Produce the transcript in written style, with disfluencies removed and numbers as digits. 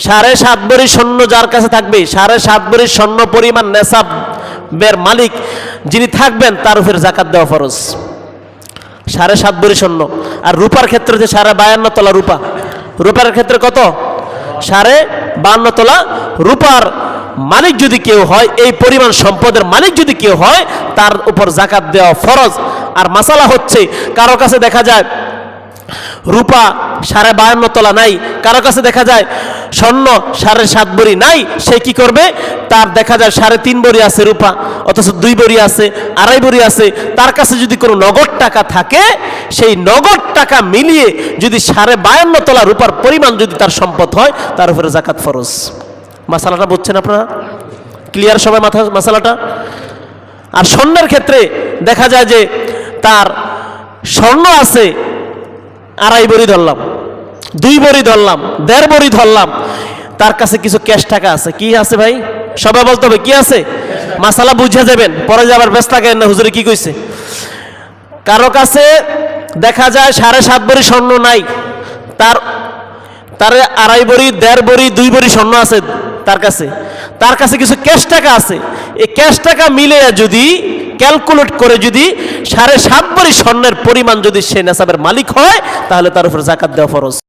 7.5 ভরি স্বর্ণ যার কাছে থাকবে, 7.5 ভরি স্বর্ণ পরিমাণ নেসাবের মালিক যিনি থাকবেন তার উপর যাকাত দেওয়া ফরজ। 7.5 ভরি স্বর্ণ। আর রূপার ক্ষেত্রে হচ্ছে 52.5 তোলা রূপা। রূপার ক্ষেত্রে কত? 52.5 তোলা রূপার মালিক যদি কেউ হয়, এই পরিমাণ সম্পদের মালিক যদি কেউ হয়, তার উপর যাকাত দেওয়া ফরজ। আর মাসালা হচ্ছে, কারো কাছে দেখা যায় রূপা 52.5 তোলা নাই, কারো কাছে দেখা যায় স্বর্ণ 7.5 ভরি নাই, সে কি করবে? তার দেখা যায় 3.5 ভরি আছে রূপা, অথচ 2 ভরি আছে, 2.5 ভরি আছে, তার কাছে যদি কোনো নগদ টাকা থাকে, সেই নগদ টাকা মিলিয়ে যদি 52.5 তোলা রূপার পরিমাণ যদি তার সম্পদ হয়, তার উপরে যাকাত ফরজ। মাসালাটা বুঝছেন আপনারা? ক্লিয়ার সবাই মাসালাটা? আর স্বর্ণের ক্ষেত্রে দেখা যায় যে তার স্বর্ণ আছে 2.5 ভরি ধরলাম, 2 ভরি ধরলাম, 1.5 ভরি ধরলাম, তার কাছে কিছু ক্যাশ টাকা আছে। কি আছে ভাই? সবাই বলতে হবে কি আছে। মাসালা বুঝে যাবেন, পরে যাবার ব্যস্ত থাকেন না হুজুরে কি কইছে। কারো কাছে দেখা যায় 7.5 ভরি স্বর্ণ নাই, তার 2.5 ভরি, 1.5 ভরি, 2 ভরি স্বর্ণ আছে তার কাছে কিছু ক্যাশ টাকা আছে। এই ক্যাশ টাকা মিলে যদি ক্যালকুলেট করে যদি 7.5 ভরি স্বর্ণের পরিমাণ যদি সে নেসাবের মালিক হয়, তাহলে তার উপর যাকাত দেওয়া ফরজ।